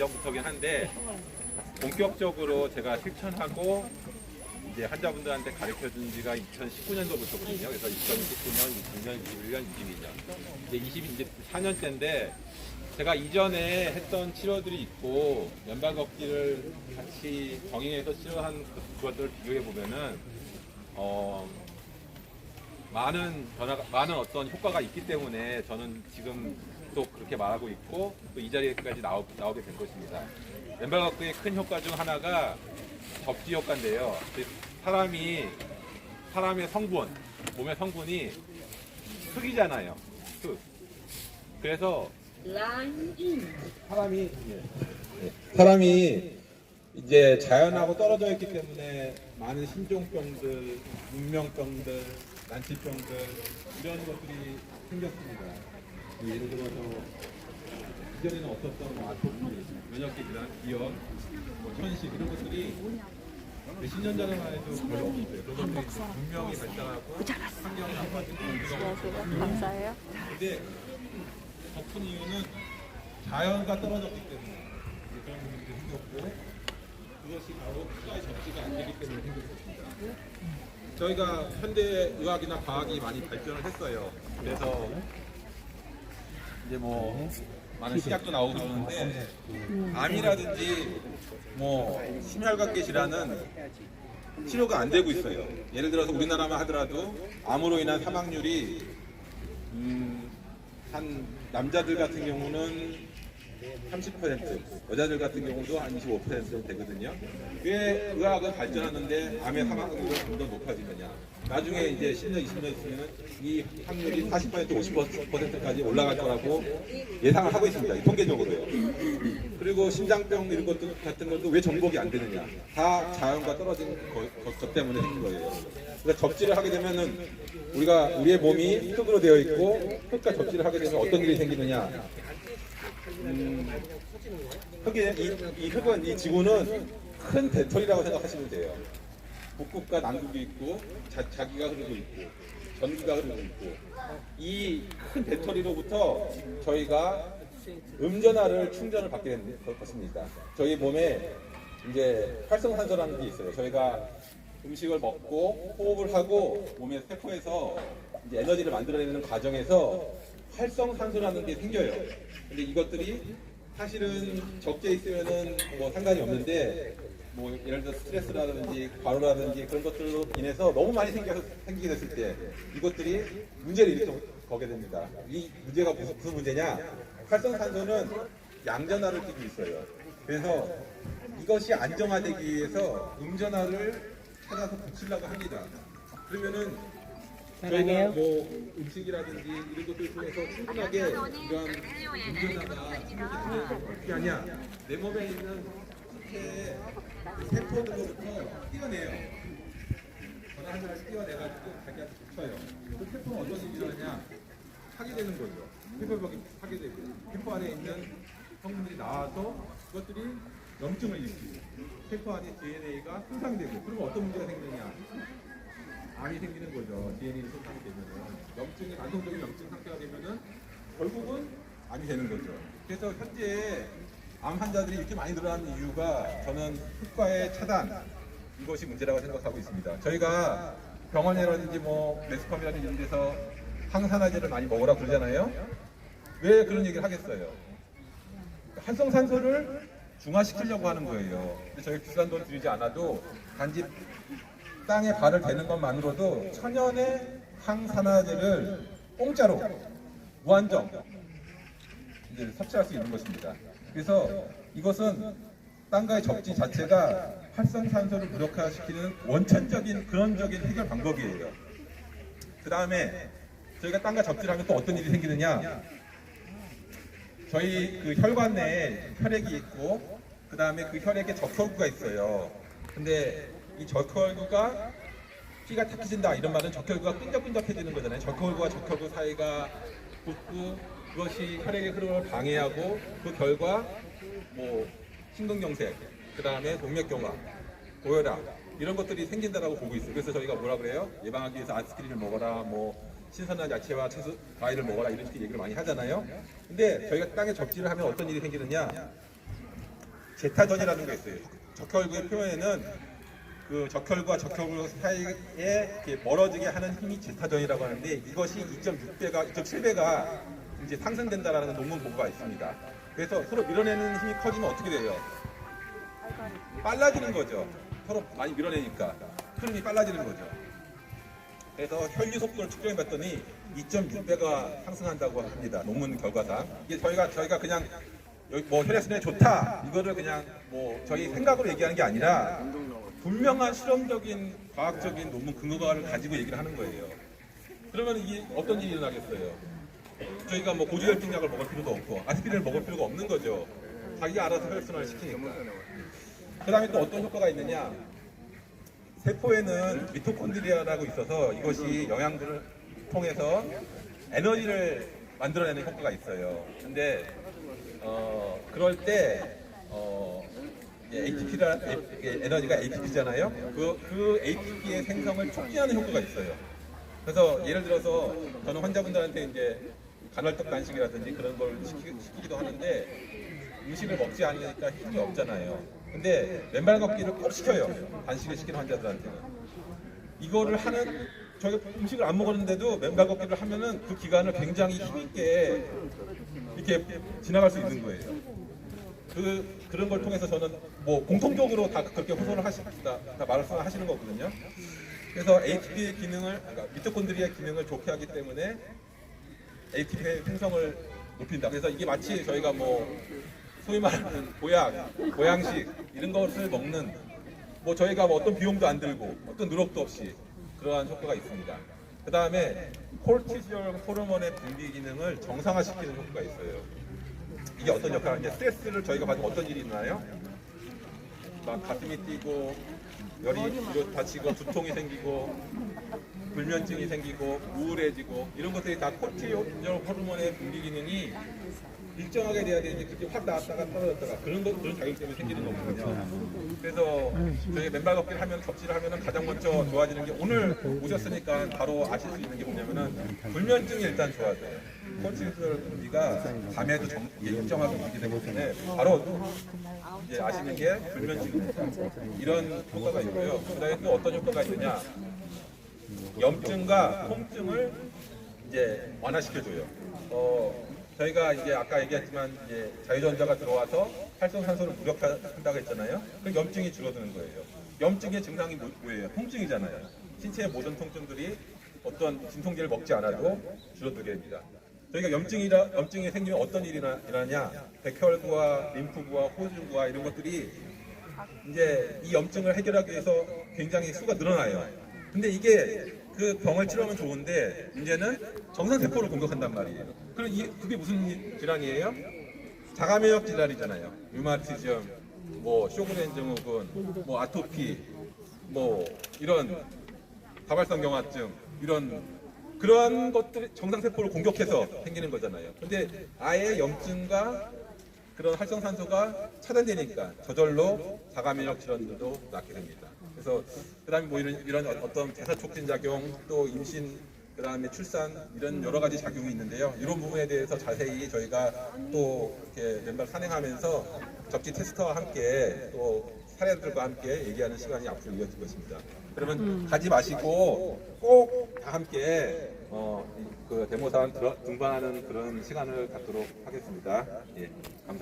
이전부터긴 한데 본격적으로 제가 실천하고 이제 환자분들한테 가르쳐 준 지가 2019년도부터거든요. 그래서 2019년, 20년, 21년, 22년. 이제 24년째인데 제가 이전에 했던 치료들이 있고 맨발 걷기를 같이 병행해서 치료한 그것들을 비교해 보면은 많은 어떤 효과가 있기 때문에 저는 지금 또 그렇게 말하고 있고 또 이 자리에까지 나오게 된 것입니다. 맨발 걷기의 큰 효과 중 하나가 접지 효과인데요. 사람의 성분, 몸의 성분이 흙이잖아요. 흙. 그래서 사람이 이제 자연하고 떨어져 있기 때문에 많은 신종병들, 문명병들, 난치병들 이런 것들이 생겼습니다. 예를 들어서 이전에는 없었던 아토피, 면역기 질환, 기형, 천식 이런 것들이 몇십 년 전에만 해도 별로 없었어요. 그런 것들이 문명이 발달하고 환경이 나빠지고 감사해요. 근데 더 큰 이유는 자연과 떨어졌기 때문에 그런 부분들이 생겼고 그것이 바로 피가의 접지가 안 되기 때문에 생겼습니다. 저희가 현대 의학이나 과학이 많이 발전을 했어요. 그래서 이제 뭐 많은 시약도 나오고 그러는데 암이라든지 뭐 심혈관계 질환은 치료가 안 되고 있어요. 예를 들어서 우리나라만 하더라도 암으로 인한 사망률이 한 남자들 같은 경우는 30%, 여자들 같은 경우도 한 25% 되거든요. 왜 의학은 발전하는데 암의 사망률이 좀 더 높아지느냐? 나중에 이제 10년, 20년 있으면 이 확률이 40%, 50%까지 올라갈 거라고 예상을 하고 있습니다. 통계적으로요. 그리고 심장병 이런 것들 같은 것도 왜 정복이 안 되느냐? 다 자연과 떨어진 것 때문에 생긴 거예요. 그러니까 접지를 하게 되면은 우리의 몸이 흙으로 되어 있고 흙과 접지를 하게 되면 어떤 일이 생기느냐? 이 흙은, 이 지구는 큰 배터리라고 생각하시면 돼요. 북극과 남극이 있고, 자기가 흐르고 있고, 전기가 흐르고 있고, 이 큰 배터리로부터 저희가 음전하를 충전을 받게 되는 것입니다. 저희 몸에 이제 활성산소라는 게 있어요. 저희가 음식을 먹고 호흡을 하고 몸의 세포에서 이제 에너지를 만들어내는 과정에서 활성산소라는 게 생겨요. 근데 이것들이 사실은 적게 있으면은 뭐 상관이 없는데 뭐 예를 들어 스트레스라든지 과로라든지 그런 것들로 인해서 너무 많이 생기게 됐을 때 이것들이 문제를 일으켜보게 됩니다. 이 문제가 무슨 문제냐? 활성산소는 양전하를 띠고 있어요. 그래서 이것이 안정화되기 위해서 음전하를 찾아서 붙이려고 합니다. 그러면은 저희가 뭐 음식이라든지 이런 것들 통해서 충분하게 이런 운전하다 그게 아니야. 내 몸에 있는 세포들로부터 띄어내요. 전화 하나를 띄어내가지고 자기한테 붙여요. 그 세포는 어떤 일을 하냐? 하게 되는 거죠. 세포벽이 하게 되고 세포 안에 있는 성분들이 나와서 그것들이 염증을 일으키고 세포 안에 DNA가 손상되고 그러면 어떤 문제가 생기느냐? 암이 생기는 거죠. DNA가 손상이 되면은 만성적인 염증 상태가 되면은 결국은 암이 되는 거죠. 그래서 현재 암 환자들이 이렇게 많이 늘어나는 이유가 저는 흑과의 차단 이것이 문제라고 생각하고 있습니다. 저희가 병원이라든지 뭐 매스컴이라든지 이런 데서 항산화제를 많이 먹으라고 그러잖아요. 왜 그런 얘기를 하겠어요? 활성산소를 중화시키려고 하는 거예요. 근데 저희 비싼 돈 들이지 않아도 단지 땅에 발을 대는 것만으로도 천연의 항산화제를 공짜로 무한정 이제 섭취할 수 있는 것입니다. 그래서 이것은 땅과의 접지 자체가 활성산소를 무력화시키는 원천적인 근원적인 해결 방법이에요. 그 다음에 저희가 땅과 접지를 하면 또 어떤 일이 생기느냐? 저희 그 혈관 내에 혈액이 있고 그 다음에 그 혈액에 적혈구가 있어요. 근데 이 적혈구가 피가 탁해진다 이런 말은 적혈구가 끈적끈적해지는 거잖아요. 적혈구와 적혈구 사이가 붙고 그것이 혈액의 흐름을 방해하고 그 결과 뭐 심근경색, 그 다음에 동맥경화, 고혈압 이런 것들이 생긴다라고 보고 있어요. 그래서 저희가 뭐라 그래요? 예방하기 위해서 아스피린을 먹어라, 뭐 신선한 야채와 채소, 과일을 먹어라 이런 식의 얘기를 많이 하잖아요. 근데 저희가 땅에 접지를 하면 어떤 일이 생기느냐? 제타전이라는 게 있어요. 적혈구의 표면에는 그 적혈구와 적혈구 사이에 이렇게 멀어지게 하는 힘이 제타전이라고 하는데 이것이 2.6배가, 2.7배가 이제 상승된다라는 논문 보고가 있습니다. 그래서 서로 밀어내는 힘이 커지면 어떻게 돼요? 빨라지는 거죠. 서로 많이 밀어내니까 흐름이 빨라지는 거죠. 그래서 혈류 속도를 측정해 봤더니 2.6배가 상승한다고 합니다. 논문 결과상. 이게 저희가 그냥 여기 뭐 혈액순환이 좋다 이거를 그냥 뭐 저희 생각으로 얘기하는 게 아니라 분명한 실험적인 과학적인 논문 근거를 가지고 얘기를 하는 거예요. 그러면 이게 어떤 일이 일어나겠어요? 저희가 뭐 고지혈증약을 먹을 필요도 없고 아스피린을 먹을 필요가 없는 거죠. 자기가 알아서 혈액순환을 시키니까. 그 다음에 또 어떤 효과가 있느냐? 세포에는 미토콘드리아라고 있어서 이것이 영양분을 통해서 에너지를 만들어내는 효과가 있어요. 근데 그럴 때 에너지가 ATP잖아요. 그 ATP의 생성을 촉진하는 효과가 있어요. 그래서 예를 들어서 저는 환자분들한테 이제 간헐적 단식이라든지 그런 걸 시키기도 하는데 음식을 먹지 않으니까 힘이 없잖아요. 근데 맨발 걷기를 꼭 시켜요. 단식을 시키는 환자들한테는. 이거를 하는 저희가 음식을 안 먹었는데도 맨발 걷기를 하면은 그 기간을 굉장히 힘있게 이렇게 지나갈 수 있는 거예요. 그런 걸 통해서 저는 뭐 공통적으로 다 그렇게 호소를 다 말씀하시는 거거든요. 그래서 ATP의 기능을, 그러니까 미토콘드리아의 기능을 좋게 하기 때문에 ATP의 생성을 높인다. 그래서 이게 마치 저희가 뭐 소위 말하는 보양식 이런 것을 먹는 뭐 저희가 뭐 어떤 비용도 안 들고 어떤 누력도 없이 그러한 효과가 있습니다. 그 다음에 콜티졸 호르몬의 분비 기능을 정상화시키는 효과가 있어요. 이게 어떤 역할을 하냐? 스트레스를 저희가 받으면 어떤 일이 일어나요? 막 가슴이 뛰고 열이 뒤로 다치고 두통이 생기고 불면증이 생기고 우울해지고 이런 것들이 다 콜티졸 호르몬의 분비 기능이 일정하게 돼야 되는데 그게 확 나왔다가 떨어졌다가 그런 자격 때문에 생기는 거거든요. 그래서 저희 맨발 걷기를 하면 접지를 하면은 가장 먼저 좋아지는 게 오늘 오셨으니까 바로 아실 수 있는 게 뭐냐면은 불면증이 일단 좋아져요. 콜티졸 분비가 밤에도 일정하게 분비되기 때문에 바로 이제 아시는 게 불면증입니다. 이런 효과가 있고요. 그다음에 또 어떤 효과가 있느냐? 염증과 통증을 이제 완화시켜줘요. 저희가 이제 아까 얘기했지만 이제 자유전자가 들어와서 활성산소를 무력화한다고 했잖아요. 그럼 염증이 줄어드는 거예요. 염증의 증상이 뭐예요? 통증이잖아요. 신체의 모든 통증들이 어떤 진통제를 먹지 않아도 줄어들게 됩니다. 저희가 염증이 생기면 어떤 일이 일어나냐? 백혈구와 림프구와 호주구와 이런 것들이 이제 이 염증을 해결하기 위해서 굉장히 수가 늘어나요. 근데 이게 그 병을 치료하면 좋은데 문제는 정상세포를 공격한단 말이에요. 그럼 그게 무슨 질환이에요? 자가면역 질환이잖아요. 류마티즘, 뭐 쇼그렌 증후군, 뭐 아토피, 뭐 이런 다발성 경화증 그러한 것들이 정상세포를 공격해서 생기는 거잖아요. 근데 아예 염증과 그런 활성산소가 차단되니까 저절로 자가면역 질환들도 낫게 됩니다. 그래서 그다음에 뭐 이런 어떤 대사 촉진 작용, 또 임신, 그다음에 출산 이런 여러 가지 작용이 있는데요. 이런 부분에 대해서 자세히 저희가 또 이렇게 맨발 산행하면서 접지 테스터와 함께 또 사례들과 함께 얘기하는 시간이 앞으로 이어질 것입니다. 그러면 가지 마시고 꼭 다 함께 그 데모사항 등반하는 그런 시간을 갖도록 하겠습니다. 예, 감사합니다.